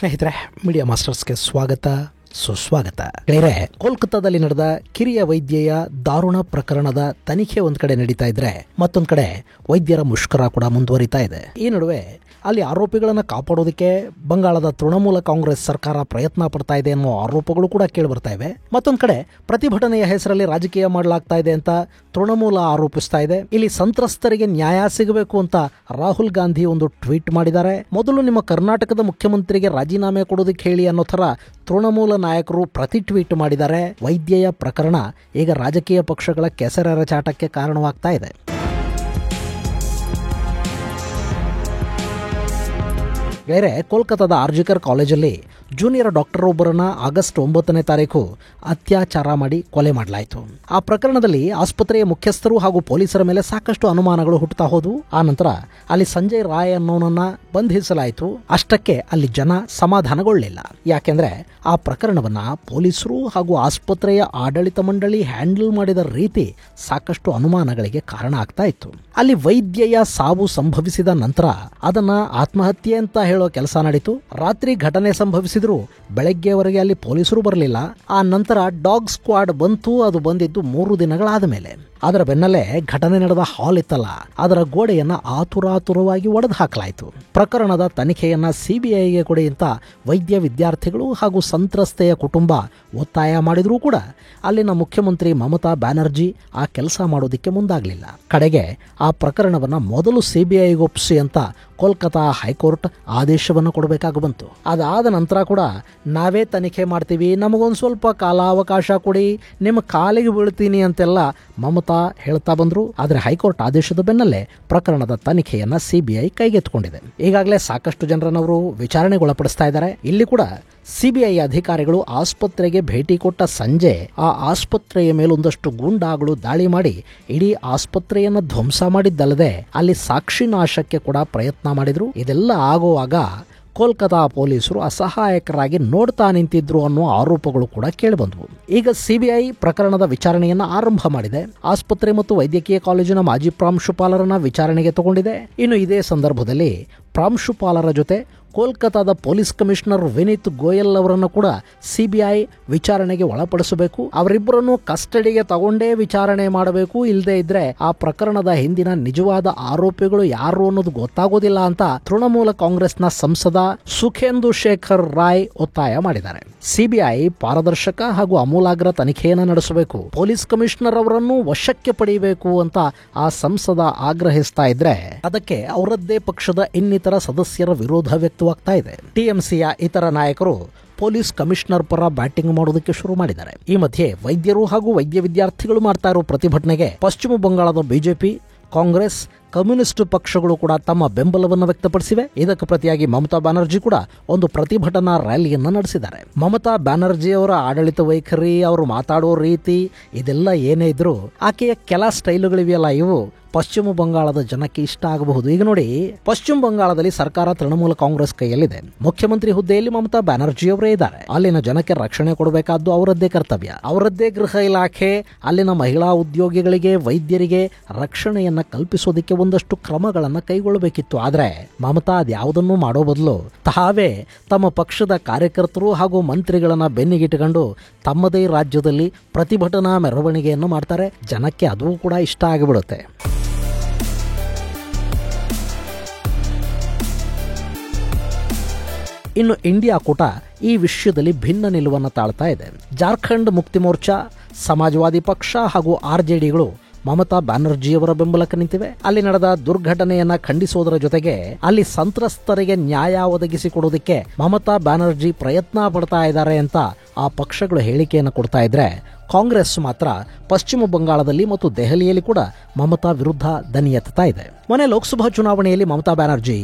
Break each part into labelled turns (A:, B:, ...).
A: ಸ್ನೇಹಿತರೆ, ಮೀಡಿಯಾ ಮಾಸ್ಟರ್ಸ್ಗೆ ಸ್ವಾಗತ ಸುಸ್ವಾಗತ. ಕೋಲ್ಕತ್ತಾದಲ್ಲಿ ನಡೆದ ಕಿರಿಯ ವೈದ್ಯೆಯ ದಾರುಣ ಪ್ರಕರಣದ ತನಿಖೆ ಒಂದ್ ಕಡೆ ನಡೀತಾ ಇದ್ರೆ, ಮತ್ತೊಂದ್ ಕಡೆ ವೈದ್ಯರ ಮುಷ್ಕರ ಕೂಡ ಮುಂದುವರಿತಾ ಇದೆ. ಈ ನಡುವೆ ಅಲ್ಲಿ ಆರೋಪಿಗಳನ್ನು ಕಾಪಾಡೋದಕ್ಕೆ ಬಂಗಾಳದ ತೃಣಮೂಲ ಕಾಂಗ್ರೆಸ್ ಸರ್ಕಾರ ಪ್ರಯತ್ನ ಪಡ್ತಾ ಇದೆ ಅನ್ನೋ ಆರೋಪಗಳು ಕೂಡ ಕೇಳಿ ಬರ್ತಾ ಇವೆ. ಮತ್ತೊಂದ್ ಕಡೆ ಪ್ರತಿಭಟನೆಯ ಹೆಸರಲ್ಲಿ ರಾಜಕೀಯ ಮಾಡಲಾಗ್ತಾ ಇದೆ ಅಂತ ತೃಣಮೂಲ ಆರೋಪಿಸ್ತಾ ಇದೆ. ಇಲ್ಲಿ ಸಂತ್ರಸ್ತರಿಗೆ ನ್ಯಾಯ ಸಿಗಬೇಕು ಅಂತ ರಾಹುಲ್ ಗಾಂಧಿ ಒಂದು ಟ್ವೀಟ್ ಮಾಡಿದ್ದಾರೆ. ಮೊದಲು ನಿಮ್ಮ ಕರ್ನಾಟಕದ ಮುಖ್ಯಮಂತ್ರಿಗೆ ರಾಜೀನಾಮೆ ಕೊಡೋದಕ್ಕೆ ಹೇಳಿ ಅನ್ನೋ ತರ ತೃಣಮೂಲ ನಾಯಕರು ಪ್ರತಿ ಟ್ವೀಟ್ ಮಾಡಿದ್ದಾರೆ. ವೈದ್ಯೆಯ ಪ್ರಕರಣ ಈಗ ರಾಜಕೀಯ ಪಕ್ಷಗಳ ಕೆಸರೆರಚಾಟಕ್ಕೆ ಕಾರಣವಾಗ್ತಾ ಇದೆ. ಬೇರೆ ಕೋಲ್ಕತ್ತಾದ ಆರ್ಜಿಕರ್ ಕಾಲೇಜಲ್ಲಿ ಜೂನಿಯರ್ ಡಾಕ್ಟರ್ ಒಬ್ಬರನ್ನ ಆಗಸ್ಟ್ 9ನೇ ತಾರೀಕು ಅತ್ಯಾಚಾರ ಮಾಡಿ ಕೊಲೆ ಮಾಡಲಾಯಿತು. ಆ ಪ್ರಕರಣದಲ್ಲಿ ಆಸ್ಪತ್ರೆಯ ಮುಖ್ಯಸ್ಥರು ಹಾಗೂ ಪೊಲೀಸರ ಮೇಲೆ ಸಾಕಷ್ಟು ಅನುಮಾನಗಳು ಹುಟ್ಟುತ್ತಾ ಹೋದವು. ಆ ನಂತರ ಅಲ್ಲಿ ಸಂಜಯ್ ರಾಯ್ ಅನ್ನೋನನ್ನ ಬಂಧಿಸಲಾಯಿತು. ಅಷ್ಟಕ್ಕೆ ಅಲ್ಲಿ ಜನ ಸಮಾಧಾನಗೊಳ್ಳಲಿಲ್ಲ. ಯಾಕೆಂದ್ರೆ ಆ ಪ್ರಕರಣವನ್ನ ಪೊಲೀಸರು ಹಾಗೂ ಆಸ್ಪತ್ರೆಯ ಆಡಳಿತ ಮಂಡಳಿ ಹ್ಯಾಂಡಲ್ ಮಾಡಿದ ರೀತಿ ಸಾಕಷ್ಟು ಅನುಮಾನಗಳಿಗೆ ಕಾರಣ ಆಗ್ತಾ ಇತ್ತು. ಅಲ್ಲಿ ವೈದ್ಯೆಯ ಸಾವು ಸಂಭವಿಸಿದ ನಂತರ ಅದನ್ನ ಆತ್ಮಹತ್ಯೆ ಅಂತ ಹೇಳೋ ಕೆಲಸ ನಡೀತು. ರಾತ್ರಿ ಘಟನೆ ಸಂಭವಿಸಿದ್ರು ಬೆಳಗ್ಗೆವರೆಗೆ ಅಲ್ಲಿ ಪೊಲೀಸರು ಬರಲಿಲ್ಲ. ಆ ನಂತರ ಡಾಗ್ ಸ್ಕ್ವಾಡ್ ಬಂತು. ಅದು ಬಂದಿದ್ದು 3 ದಿನಗಳಾದ ಮೇಲೆ. ಅದರ ಬೆನ್ನಲ್ಲೇ ಘಟನೆ ನಡೆದ ಹಾಲ್ ಇತ್ತಲ್ಲ, ಅದರ ಗೋಡೆಯನ್ನ ಆತುರಾತುರವಾಗಿ ಒಡೆದು ಹಾಕಲಾಯಿತು. ಪ್ರಕರಣದ ತನಿಖೆಯನ್ನ ಸಿಬಿಐಗೆ ಕೊಡಿ ಅಂತ ವೈದ್ಯ ವಿದ್ಯಾರ್ಥಿಗಳು ಹಾಗೂ ಸಂತ್ರಸ್ತೆಯ ಕುಟುಂಬ ಒತ್ತಾಯ ಮಾಡಿದ್ರೂ ಕೂಡ ಅಲ್ಲಿನ ಮುಖ್ಯಮಂತ್ರಿ ಮಮತಾ ಬ್ಯಾನರ್ಜಿ ಆ ಕೆಲಸ ಮಾಡೋದಿಕ್ಕೆ ಮುಂದಾಗಲಿಲ್ಲ. ಕಡೆಗೆ ಆ ಪ್ರಕರಣವನ್ನ ಮೊದಲು ಸಿಬಿಐಗೆ ಒಪ್ಪಿಸಿ ಅಂತ ಕೋಲ್ಕತಾ ಹೈಕೋರ್ಟ್ ಆದೇಶವನ್ನು ಕೊಡಬೇಕಾಗಿ ಬಂತು. ಅದಾದ ನಂತರ ಕೂಡ ನಾವೇ ತನಿಖೆ ಮಾಡ್ತೀವಿ, ನಮಗೊಂದು ಸ್ವಲ್ಪ ಕಾಲಾವಕಾಶ ಕೊಡಿ, ನಿಮ್ಮ ಕಾಲಿಗೆ ಬೀಳ್ತೀನಿ ಅಂತೆಲ್ಲ ಮಮತಾ ಹೇಳ್ತಾ ಬಂದ್ರು. ಆದರೆ ಹೈಕೋರ್ಟ್ ಆದೇಶದ ಬೆನ್ನಲ್ಲೇ ಪ್ರಕರಣದ ತನಿಖೆಯನ್ನ ಸಿಬಿಐ ಕೈಗೆತ್ತಿಕೊಂಡಿದೆ. ಈಗಾಗಲೇ ಸಾಕಷ್ಟು ಜನರನ್ನವರು ವಿಚಾರಣೆಗೊಳಪಡಿಸ್ತಾ ಇದ್ದಾರೆ. ಇಲ್ಲಿ ಕೂಡ ಸಿಬಿಐ ಅಧಿಕಾರಿಗಳು ಆಸ್ಪತ್ರೆಗೆ ಭೇಟಿ ಕೊಟ್ಟ ಸಂಜೆ ಆ ಆಸ್ಪತ್ರೆಯ ಮೇಲೊಂದಷ್ಟು ಗೂಂಡಾಗಳು ದಾಳಿ ಮಾಡಿ ಇಡೀ ಆಸ್ಪತ್ರೆಯನ್ನ ಧ್ವಂಸ ಮಾಡಿದ್ದಲ್ಲದೆ ಅಲ್ಲಿ ಸಾಕ್ಷಿ ನಾಶಕ್ಕೆ ಕೂಡ ಪ್ರಯತ್ನ ಮಾಡಿದ್ರು. ಇದೆಲ್ಲ ಆಗುವಾಗ ಕೋಲ್ಕತಾ ಪೊಲೀಸರು ಅಸಹಾಯಕರಾಗಿ ನೋಡ್ತಾ ನಿಂತಿದ್ರು ಅನ್ನೋ ಆರೋಪಗಳು ಕೂಡ ಕೇಳಿಬಂದವು. ಈಗ ಸಿಬಿಐ ಪ್ರಕರಣದ ವಿಚಾರಣೆಯನ್ನ ಆರಂಭ ಮಾಡಿದೆ. ಆಸ್ಪತ್ರೆ ಮತ್ತು ವೈದ್ಯಕೀಯ ಕಾಲೇಜಿನ ಮಾಜಿ ಪ್ರಾಂಶುಪಾಲರನ್ನ ವಿಚಾರಣೆಗೆ ತಗೊಂಡಿದೆ. ಇನ್ನು ಇದೇ ಸಂದರ್ಭದಲ್ಲಿ ಪ್ರಾಂಶುಪಾಲರ ಜೊತೆ ಕೋಲ್ಕತಾದ ಪೊಲೀಸ್ ಕಮಿಷನರ್ ವಿನೀತ್ ಗೋಯಲ್ ಅವರನ್ನು ಕೂಡ ಸಿಬಿಐ ವಿಚಾರಣೆಗೆ ಒಳಪಡಿಸಬೇಕು. ಅವರಿಬ್ಬರನ್ನು ಕಸ್ಟಡಿಗೆ ತಗೊಂಡೇ ವಿಚಾರಣೆ ಮಾಡಬೇಕು. ಇಲ್ಲದೆ ಇದ್ರೆ ಆ ಪ್ರಕರಣದ ಹಿಂದಿನ ನಿಜವಾದ ಆರೋಪಿಗಳು ಯಾರು ಅನ್ನೋದು ಗೊತ್ತಾಗೋದಿಲ್ಲ ಅಂತ ತೃಣಮೂಲ ಕಾಂಗ್ರೆಸ್ನ ಸಂಸದ ಸುಖೇಂದು ಶೇಖರ್ ರಾಯ್ ಒತ್ತಾಯ ಮಾಡಿದ್ದಾರೆ. ಸಿಬಿಐ ಪಾರದರ್ಶಕ ಹಾಗೂ ಅಮೂಲಾಗ್ರ ತನಿಖೆಯನ್ನು ನಡೆಸಬೇಕು, ಪೊಲೀಸ್ ಕಮಿಷನರ್ ಅವರನ್ನು ವಶಕ್ಕೆ ಪಡೆಯಬೇಕು ಅಂತ ಆ ಸಂಸದ ಆಗ್ರಹಿಸ್ತಾ ಇದ್ರೆ ಅದಕ್ಕೆ ಅವರದ್ದೇ ಪಕ್ಷದ ಇನ್ನಿತರ ಸದಸ್ಯರ ವಿರೋಧ ವ್ಯಕ್ತವಾಗ್ತಾ ಇದೆ. ಟಿಎಂಸಿಯ ಇತರ ನಾಯಕರು ಪೊಲೀಸ್ ಕಮಿಷನರ್ ಪರ ಬ್ಯಾಟಿಂಗ್ ಮಾಡೋದಕ್ಕೆ ಶುರು ಮಾಡಿದ್ದಾರೆ. ಈ ಮಧ್ಯೆ ವೈದ್ಯರು ಹಾಗೂ ವೈದ್ಯ ವಿದ್ಯಾರ್ಥಿಗಳು ಮಾಡ್ತಾ ಇರೋ ಪ್ರತಿಭಟನೆಗೆ ಪಶ್ಚಿಮ ಬಂಗಾಳದ ಬಿಜೆಪಿ, ಕಾಂಗ್ರೆಸ್, ಕಮ್ಯುನಿಸ್ಟ್ ಪಕ್ಷಗಳು ಕೂಡ ತಮ್ಮ ಬೆಂಬಲವನ್ನು ವ್ಯಕ್ತಪಡಿಸಿವೆ. ಇದಕ್ಕೆ ಪ್ರತಿಯಾಗಿ ಮಮತಾ ಬ್ಯಾನರ್ಜಿ ಕೂಡ ಒಂದು ಪ್ರತಿಭಟನಾ ರ್ಯಾಲಿಯನ್ನ ನಡೆಸಿದ್ದಾರೆ. ಮಮತಾ ಬ್ಯಾನರ್ಜಿ ಅವರ ಆಡಳಿತ ವೈಖರಿ, ಅವರು ಮಾತಾಡೋ ರೀತಿ, ಇದೆಲ್ಲ ಏನೇ ಇದ್ರು ಆಕೆಯ ಕೆಲ ಸ್ಟೈಲುಗಳಿವೆಯಲ್ಲ, ಇವು ಪಶ್ಚಿಮ ಬಂಗಾಳದ ಜನಕ್ಕೆ ಇಷ್ಟ ಆಗಬಹುದು. ಈಗ ನೋಡಿ, ಪಶ್ಚಿಮ ಬಂಗಾಳದಲ್ಲಿ ಸರ್ಕಾರ ತೃಣಮೂಲ ಕಾಂಗ್ರೆಸ್ ಕೈಯಲ್ಲಿದೆ. ಮುಖ್ಯಮಂತ್ರಿ ಹುದ್ದೆಯಲ್ಲಿ ಮಮತಾ ಬ್ಯಾನರ್ಜಿ ಅವರೇ ಇದ್ದಾರೆ. ಅಲ್ಲಿನ ಜನಕ್ಕೆ ರಕ್ಷಣೆ ಕೊಡಬೇಕಾದ್ದು ಅವರದ್ದೇ ಕರ್ತವ್ಯ. ಅವರದ್ದೇ ಗೃಹ ಇಲಾಖೆ ಅಲ್ಲಿನ ಮಹಿಳಾ ಉದ್ಯೋಗಿಗಳಿಗೆ, ವೈದ್ಯರಿಗೆ ರಕ್ಷಣೆಯನ್ನ ಕಲ್ಪಿಸೋದಕ್ಕೆ ಒಂದಷ್ಟು ಕ್ರಮಗಳನ್ನ ಕೈಗೊಳ್ಳಬೇಕಿತ್ತು. ಆದ್ರೆ ಮಮತಾ ಅದ್ಯಾವುದನ್ನು ಮಾಡೋ ಬದಲು ತಾವೇ ತಮ್ಮ ಪಕ್ಷದ ಕಾರ್ಯಕರ್ತರು ಹಾಗೂ ಮಂತ್ರಿಗಳನ್ನ ಬೆನ್ನಿಗಿಟ್ಟುಕೊಂಡು ತಮ್ಮದೇ ರಾಜ್ಯದಲ್ಲಿ ಪ್ರತಿಭಟನಾ ಮೆರವಣಿಗೆಯನ್ನು ಮಾಡ್ತಾರೆ. ಜನಕ್ಕೆ ಅದು ಕೂಡ ಇಷ್ಟ ಆಗಿಬಿಡುತ್ತೆ. ಇನ್ನು ಇಂಡಿಯಾ ಕೂಟ ಈ ವಿಷಯದಲ್ಲಿ ಭಿನ್ನ ನಿಲುವನ್ನು ತಾಳ್ತಾ ಇದೆ. ಜಾರ್ಖಂಡ್ ಮುಕ್ತಿ ಮೋರ್ಚಾ, ಸಮಾಜವಾದಿ ಪಕ್ಷ ಹಾಗೂ ಆರ್ಜೆಡಿಗಳು ಮಮತಾ ಬ್ಯಾನರ್ಜಿಯವರ ಬೆಂಬಲಕ್ಕೆ ನಿಂತಿವೆ. ಅಲ್ಲಿ ನಡೆದ ದುರ್ಘಟನೆಯನ್ನ ಖಂಡಿಸೋದರ ಜೊತೆಗೆ ಅಲ್ಲಿ ಸಂತ್ರಸ್ತರಿಗೆ ನ್ಯಾಯ ಒದಗಿಸಿಕೊಡೋದಕ್ಕೆ ಮಮತಾ ಬ್ಯಾನರ್ಜಿ ಪ್ರಯತ್ನ ಪಡ್ತಾ ಇದ್ದಾರೆ ಅಂತ ಆ ಪಕ್ಷಗಳು ಹೇಳಿಕೆಯನ್ನು ಕೊಡ್ತಾ ಇದ್ರೆ, ಕಾಂಗ್ರೆಸ್ ಮಾತ್ರ ಪಶ್ಚಿಮ ಬಂಗಾಳದಲ್ಲಿ ಮತ್ತು ದೆಹಲಿಯಲ್ಲಿ ಕೂಡ ಮಮತಾ ವಿರುದ್ಧ ದನಿ ಎತ್ತಾ ಇದೆ. ಮೊನ್ನೆ ಲೋಕಸಭಾ ಚುನಾವಣೆಯಲ್ಲಿ ಮಮತಾ ಬ್ಯಾನರ್ಜಿ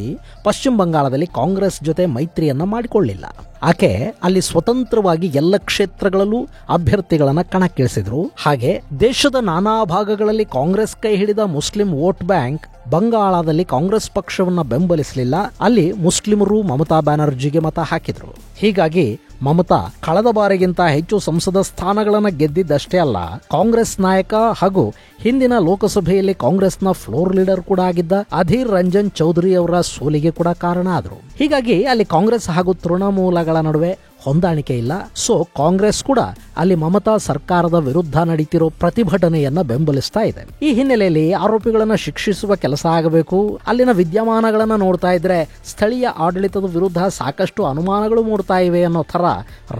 A: ಪಶ್ಚಿಮ ಬಂಗಾಳದಲ್ಲಿ ಕಾಂಗ್ರೆಸ್ ಜೊತೆ ಮೈತ್ರಿಯನ್ನ ಮಾಡಿಕೊಳ್ಳಿಲ್ಲ. ಆಕೆ ಅಲ್ಲಿ ಸ್ವತಂತ್ರವಾಗಿ ಎಲ್ಲ ಕ್ಷೇತ್ರಗಳಲ್ಲೂ ಅಭ್ಯರ್ಥಿಗಳನ್ನ ಕಣಕ್ಕಿಳಿಸಿದ್ರು. ಹಾಗೆ ದೇಶದ ನಾನಾ ಭಾಗಗಳಲ್ಲಿ ಕಾಂಗ್ರೆಸ್ ಕೈ ಹಿಡಿದ ಮುಸ್ಲಿಂ ವೋಟ್ ಬ್ಯಾಂಕ್ ಬಂಗಾಳದಲ್ಲಿ ಕಾಂಗ್ರೆಸ್ ಪಕ್ಷವನ್ನ ಬೆಂಬಲಿಸಲಿಲ್ಲ. ಅಲ್ಲಿ ಮುಸ್ಲಿಮರು ಮಮತಾ ಬ್ಯಾನರ್ಜಿಗೆ ಮತ ಹಾಕಿದ್ರು. ಹೀಗಾಗಿ ಮಮತಾ ಕಳೆದ ಬಾರಿಗಿಂತ ಹೆಚ್ಚು ಸಂಸದ ಸ್ಥಾನಗಳನ್ನು ಗೆದ್ದಿದ್ದಷ್ಟೇ ಅಲ್ಲ, ಕಾಂಗ್ರೆಸ್ ನಾಯಕ ಹಾಗೂ ಹಿಂದಿನ ಲೋಕಸಭೆಯಲ್ಲಿ ಕಾಂಗ್ರೆಸ್ನ ಫ್ಲೋರ್ ಲೀಡರ್ ಕೂಡ ಆಗಿದ್ದ ಅಧೀರ್ ರಂಜನ್ ಚೌಧರಿ ಅವರ ಸೋಲಿಗೆ ಕೂಡ ಕಾರಣ ಆದರು. ಹೀಗಾಗಿ ಅಲ್ಲಿ ಕಾಂಗ್ರೆಸ್ ಹಾಗೂ ತೃಣಮೂಲಗಳ ನಡುವೆ ಹೊಂದಾಣಿಕೆ ಇಲ್ಲ. ಸೊ ಕಾಂಗ್ರೆಸ್ ಕೂಡ ಅಲ್ಲಿ ಮಮತಾ ಸರ್ಕಾರದ ವಿರುದ್ಧ ನಡೀತಿರೋ ಪ್ರತಿಭಟನೆಯನ್ನ ಬೆಂಬಲಿಸ್ತಾ ಇದೆ. ಈ ಹಿನ್ನೆಲೆಯಲ್ಲಿ ಆರೋಪಿಗಳನ್ನ ಶಿಕ್ಷಿಸುವ ಕೆಲಸ ಆಗಬೇಕು. ಅಲ್ಲಿನ ವಿದ್ಯಮಾನಗಳನ್ನ ನೋಡ್ತಾ ಇದ್ರೆ ಸ್ಥಳೀಯ ಆಡಳಿತದ ವಿರುದ್ಧ ಸಾಕಷ್ಟು ಅನುಮಾನಗಳು ಮೂಡ್ತಾ ಇವೆ ಅನ್ನೋ ತರ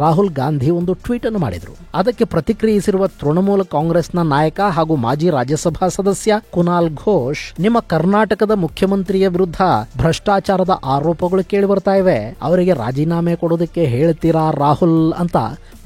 A: ರಾಹುಲ್ ಗಾಂಧಿ ಒಂದು ಟ್ವೀಟ್ ಅನ್ನು ಮಾಡಿದ್ರು. ಅದಕ್ಕೆ ಪ್ರತಿಕ್ರಿಯಿಸಿರುವ ತೃಣಮೂಲ ಕಾಂಗ್ರೆಸ್ನ ನಾಯಕ ಹಾಗೂ ಮಾಜಿ ರಾಜ್ಯಸಭಾ ಸದಸ್ಯ ಕುನಾಲ್ ಘೋಷ್, ನಿಮ್ಮ ಕರ್ನಾಟಕದ ಮುಖ್ಯಮಂತ್ರಿಯ ವಿರುದ್ಧ ಭ್ರಷ್ಟಾಚಾರದ ಆರೋಪಗಳು ಕೇಳಿ ಬರ್ತಾ ಇವೆ, ಅವರಿಗೆ ರಾಜೀನಾಮೆ ಕೊಡೋದಕ್ಕೆ ಹೇಳ್ತೀರಾ ರಾಹುಲ್ ಅಂತ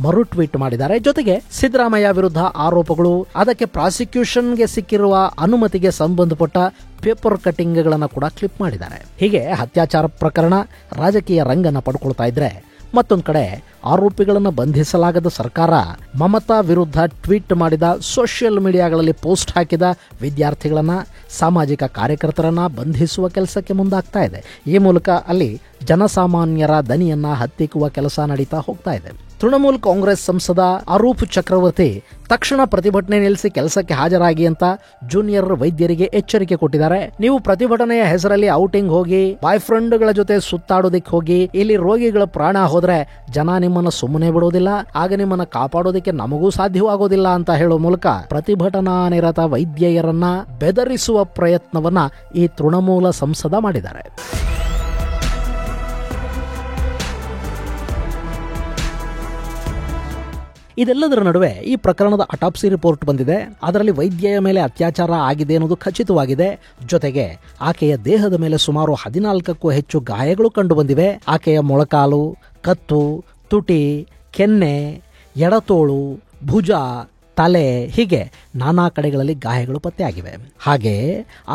A: ಮರು ಟ್ವೀಟ್ ಮಾಡಿದ್ದಾರೆ. ಜೊತೆಗೆ ಸಿದ್ದರಾಮಯ್ಯ ವಿರುದ್ಧ ಆರೋಪಗಳು, ಅದಕ್ಕೆ ಪ್ರಾಸಿಕ್ಯೂಷನ್ಗೆ ಸಿಕ್ಕಿರುವ ಅನುಮತಿಗೆ ಸಂಬಂಧಪಟ್ಟ ಪೇಪರ್ ಕಟಿಂಗ್ಗಳನ್ನು ಕೂಡ ಕ್ಲಿಪ್ ಮಾಡಿದ್ದಾರೆ. ಹೀಗೆ ಅತ್ಯಾಚಾರ ಪ್ರಕರಣ ರಾಜಕೀಯ ರಂಗನ್ನ ಪಡ್ಕೊಳ್ತಾ ಇದ್ರೆ, ಮತ್ತೊಂದು ಕಡೆ ಆರೋಪಿಗಳನ್ನು ಬಂಧಿಸಲಾಗದ ಸರ್ಕಾರ ಮಮತಾ ವಿರುದ್ಧ ಟ್ವೀಟ್ ಮಾಡಿದ, ಸೋಷಿಯಲ್ ಮೀಡಿಯಾಗಳಲ್ಲಿ ಪೋಸ್ಟ್ ಹಾಕಿದ ವಿದ್ಯಾರ್ಥಿಗಳನ್ನ, ಸಾಮಾಜಿಕ ಕಾರ್ಯಕರ್ತರನ್ನ ಬಂಧಿಸುವ ಕೆಲಸಕ್ಕೆ ಮುಂದಾಗ್ತಾ ಇದೆ. ಈ ಮೂಲಕ ಅಲ್ಲಿ ಜನಸಾಮಾನ್ಯರ ದನಿಯನ್ನ ಹತ್ತಿಕ್ಕುವ ಕೆಲಸ ನಡೀತಾ ಹೋಗ್ತಾ ಇದೆ. ತೃಣಮೂಲ ಕಾಂಗ್ರೆಸ್ ಸಂಸದ ಅರೂಪ್ ಚಕ್ರವರ್ತಿ ತಕ್ಷಣ ಪ್ರತಿಭಟನೆ ನಿಲ್ಲಿಸಿ ಕೆಲಸಕ್ಕೆ ಹಾಜರಾಗಿ ಅಂತ ಜೂನಿಯರ್ ವೈದ್ಯರಿಗೆ ಎಚ್ಚರಿಕೆ ಕೊಟ್ಟಿದ್ದಾರೆ. ನೀವು ಪ್ರತಿಭಟನೆಯ ಹೆಸರಲ್ಲಿ ಔಟಿಂಗ್ ಹೋಗಿ, ಬಾಯ್ ಫ್ರೆಂಡ್ಗಳ ಜೊತೆ ಸುತ್ತಾಡೋದಿಕ್ ಹೋಗಿ, ಇಲ್ಲಿ ರೋಗಿಗಳ ಪ್ರಾಣ ಹೋದ್ರೆ ಜನ ನಿಮ್ಮನ್ನ ಸುಮ್ಮನೆ ಬಿಡೋದಿಲ್ಲ, ಆಗ ನಿಮ್ಮನ್ನ ಕಾಪಾಡೋದಕ್ಕೆ ನಮಗೂ ಸಾಧ್ಯವಾಗೋದಿಲ್ಲ ಅಂತ ಹೇಳೋ ಮೂಲಕ ಪ್ರತಿಭಟನಾ ನಿರತ ವೈದ್ಯರನ್ನ ಬೆದರಿಸುವ ಪ್ರಯತ್ನವನ್ನ ಈ ತೃಣಮೂಲ ಸಂಸದ ಮಾಡಿದ್ದಾರೆ. ಇದೆಲ್ಲದರ ನಡುವೆ ಈ ಪ್ರಕರಣದ ಅಟಾಪ್ಸಿ ರಿಪೋರ್ಟ್ ಬಂದಿದೆ. ಅದರಲ್ಲಿ ವೈದ್ಯೆಯ ಮೇಲೆ ಅತ್ಯಾಚಾರ ಆಗಿದೆ ಅನ್ನೋದು ಖಚಿತವಾಗಿದೆ. ಜೊತೆಗೆ ಆಕೆಯ ದೇಹದ ಮೇಲೆ ಸುಮಾರು 14ಕ್ಕೂ ಹೆಚ್ಚು ಗಾಯಗಳು ಕಂಡು ಬಂದಿವೆ. ಆಕೆಯ ಮೊಳಕಾಲು, ಕತ್ತು, ತುಟಿ, ಕೆನ್ನೆ, ಎಡತೋಳು, ಭುಜ, ತಲೆ ಹೀಗೆ ನಾನಾ ಕಡೆಗಳಲ್ಲಿ ಗಾಯಗಳು ಪತ್ತೆಯಾಗಿವೆ. ಹಾಗೆ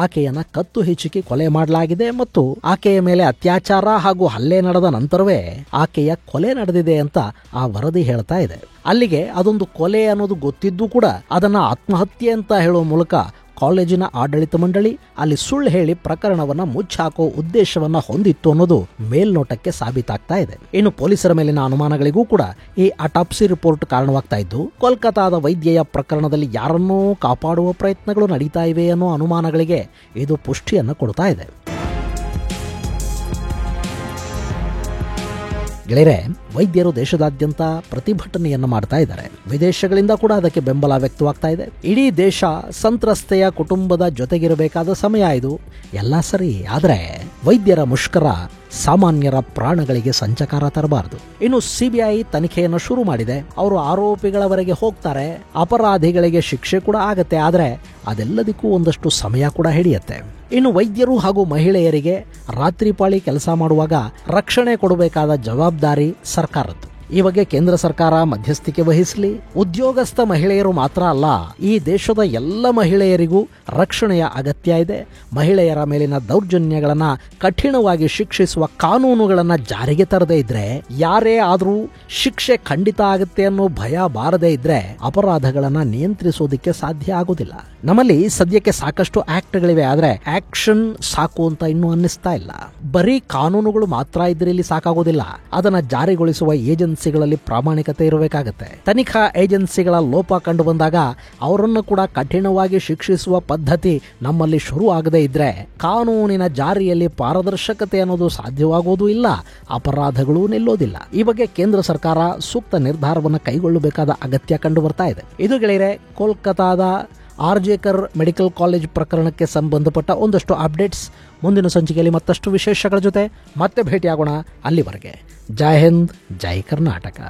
A: ಆಕೆಯನ್ನ ಕತ್ತು ಹಿಚುಕಿ ಕೊಲೆ ಮಾಡಲಾಗಿದೆ ಮತ್ತು ಆಕೆಯ ಮೇಲೆ ಅತ್ಯಾಚಾರ ಹಾಗೂ ಹಲ್ಲೆ ನಡೆದ ನಂತರವೇ ಆಕೆಯ ಕೊಲೆ ನಡೆದಿದೆ ಅಂತ ಆ ವರದಿ ಹೇಳ್ತಾ ಇದೆ. ಅಲ್ಲಿಗೆ ಅದೊಂದು ಕೊಲೆ ಅನ್ನೋದು ಗೊತ್ತಿದ್ದು ಕೂಡ ಅದನ್ನ ಆತ್ಮಹತ್ಯೆ ಅಂತ ಹೇಳೋ ಮೂಲಕ ಕಾಲೇಜಿನ ಆಡಳಿತ ಮಂಡಳಿ ಅಲ್ಲಿ ಸುಳ್ಳು ಹೇಳಿ ಪ್ರಕರಣವನ್ನ ಮುಚ್ಚಾಕೋ ಉದ್ದೇಶವನ್ನ ಹೊಂದಿತ್ತು ಅನ್ನೋದು ಮೇಲ್ನೋಟಕ್ಕೆ ಸಾಬೀತಾಗ್ತಾ ಇದೆ. ಇನ್ನು ಪೊಲೀಸರ ಮೇಲಿನ ಅನುಮಾನಗಳಿಗೂ ಕೂಡ ಈ ಅಟಾಪ್ಸಿ ರಿಪೋರ್ಟ್ ಕಾರಣವಾಗ್ತಾ ಇದ್ದು, ಕೋಲ್ಕತಾದ ವೈದ್ಯೆಯ ಪ್ರಕರಣದಲ್ಲಿ ಯಾರನ್ನೋ ಕಾಪಾಡುವ ಪ್ರಯತ್ನಗಳು ನಡೀತಾ ಇವೆ ಅನ್ನೋ ಅನುಮಾನಗಳಿಗೆ ಇದು ಪುಷ್ಟಿಯನ್ನು ಕೊಡ್ತಾ ಇದೆ. ಗೆಳೆಯರೆ, ವೈದ್ಯರು ದೇಶದಾದ್ಯಂತ ಪ್ರತಿಭಟನೆಯನ್ನು ಮಾಡ್ತಾ ಇದ್ದಾರೆ. ವಿದೇಶಗಳಿಂದ ಕೂಡ ಅದಕ್ಕೆ ಬೆಂಬಲ ವ್ಯಕ್ತವಾಗ್ತಾ ಇದೆ. ಇಡೀ ದೇಶ ಸಂತ್ರಸ್ತೆಯ ಕುಟುಂಬದ ಜೊತೆಗಿರಬೇಕಾದ ಸಮಯ ಇದು. ಎಲ್ಲ ಸರಿ, ಆದರೆ ವೈದ್ಯರ ಮುಷ್ಕರ ಸಾಮಾನ್ಯರ ಪ್ರಾಣಗಳಿಗೆ ಸಂಚಕಾರ ತರಬಾರದು. ಇನ್ನು ಸಿಬಿಐ ತನಿಖೆಯನ್ನು ಶುರು ಮಾಡಿದೆ. ಅವರು ಆರೋಪಿಗಳವರೆಗೆ ಹೋಗ್ತಾರೆ, ಅಪರಾಧಿಗಳಿಗೆ ಶಿಕ್ಷೆ ಕೂಡ ಆಗತ್ತೆ. ಆದರೆ ಅದೆಲ್ಲದಕ್ಕೂ ಒಂದಷ್ಟು ಸಮಯ ಕೂಡ ಹಿಡಿಯುತ್ತೆ. ಇನ್ನು ವೈದ್ಯರು ಹಾಗೂ ಮಹಿಳೆಯರಿಗೆ ರಾತ್ರಿ ಪಾಳಿ ಕೆಲಸ ಮಾಡುವಾಗ ರಕ್ಷಣೆ ಕೊಡಬೇಕಾದ ಜವಾಬ್ದಾರಿ ಸರ್ಕಾರದ್ದು. ಈ ಬಗ್ಗೆ ಕೇಂದ್ರ ಸರ್ಕಾರ ಮಧ್ಯಸ್ಥಿಕೆ ವಹಿಸಲಿ. ಉದ್ಯೋಗಸ್ಥ ಮಹಿಳೆಯರು ಮಾತ್ರ ಅಲ್ಲ, ಈ ದೇಶದ ಎಲ್ಲ ಮಹಿಳೆಯರಿಗೂ ರಕ್ಷಣೆಯ ಅಗತ್ಯ ಇದೆ. ಮಹಿಳೆಯರ ಮೇಲಿನ ದೌರ್ಜನ್ಯಗಳನ್ನ ಕಠಿಣವಾಗಿ ಶಿಕ್ಷಿಸುವ ಕಾನೂನುಗಳನ್ನ ಜಾರಿಗೆ ತರದೇ ಇದ್ರೆ, ಯಾರೇ ಆದ್ರೂ ಶಿಕ್ಷೆ ಖಂಡಿತ ಆಗುತ್ತೆ ಅನ್ನೋ ಭಯ ಬಾರದೇ ಇದ್ರೆ ಅಪರಾಧಗಳನ್ನ ನಿಯಂತ್ರಿಸೋದಿಕ್ಕೆ ಸಾಧ್ಯ ಆಗೋದಿಲ್ಲ. ನಮ್ಮಲ್ಲಿ ಸದ್ಯಕ್ಕೆ ಸಾಕಷ್ಟು ಆಕ್ಟ್ಗಳಿವೆ, ಆದ್ರೆ ಆಕ್ಷನ್ ಸಾಕು ಅಂತ ಇನ್ನೂ ಅನ್ನಿಸ್ತಾ ಇಲ್ಲ. ಬರೀ ಕಾನೂನುಗಳು ಮಾತ್ರ ಇದ್ರೆ ಇಲ್ಲಿ ಸಾಕಾಗೋದಿಲ್ಲ. ಅದನ್ನ ಜಾರಿಗೊಳಿಸುವ ಏಜೆನ್ಸಿಗಳಲ್ಲಿ ಪ್ರಾಮಾಣಿಕತೆ ಇರಬೇಕಾಗತ್ತೆ. ತನಿಖಾ ಏಜೆನ್ಸಿಗಳ ಲೋಪ ಕಂಡು ಬಂದಾಗ ಅವರನ್ನು ಕೂಡ ಕಠಿಣವಾಗಿ ಶಿಕ್ಷಿಸುವ ಪದ್ಧತಿ ನಮ್ಮಲ್ಲಿ ಶುರು ಆಗದೇ ಇದ್ರೆ ಕಾನೂನಿನ ಜಾರಿಯಲ್ಲಿ ಪಾರದರ್ಶಕತೆ ಅನ್ನೋದು ಸಾಧ್ಯವಾಗೋದು ಇಲ್ಲ, ಅಪರಾಧಗಳು ನಿಲ್ಲೋದಿಲ್ಲ. ಈ ಬಗ್ಗೆ ಕೇಂದ್ರ ಸರ್ಕಾರ ಸೂಕ್ತ ನಿರ್ಧಾರವನ್ನು ಕೈಗೊಳ್ಳಬೇಕಾದ ಅಗತ್ಯ ಕಂಡು ಬರ್ತಾ ಇದೆ. ಇದು ಗೆಳೆಯರೆ, ಕೋಲ್ಕತಾದ ಆರ್ಜೇಕರ್ ಮೆಡಿಕಲ್ ಕಾಲೇಜ್ ಪ್ರಕರಣಕ್ಕೆ ಸಂಬಂಧಪಟ್ಟ ಒಂದಷ್ಟು ಅಪ್ಡೇಟ್ಸ್. ಮುಂದಿನ ಸಂಚಿಕೆಯಲ್ಲಿ ಮತ್ತಷ್ಟು ವಿಶೇಷಗಳ ಜೊತೆ ಮತ್ತೆ ಭೇಟಿಯಾಗೋಣ. ಅಲ್ಲಿವರೆಗೆ ಜೈ ಹಿಂದ್, ಜೈ ಕರ್ನಾಟಕ.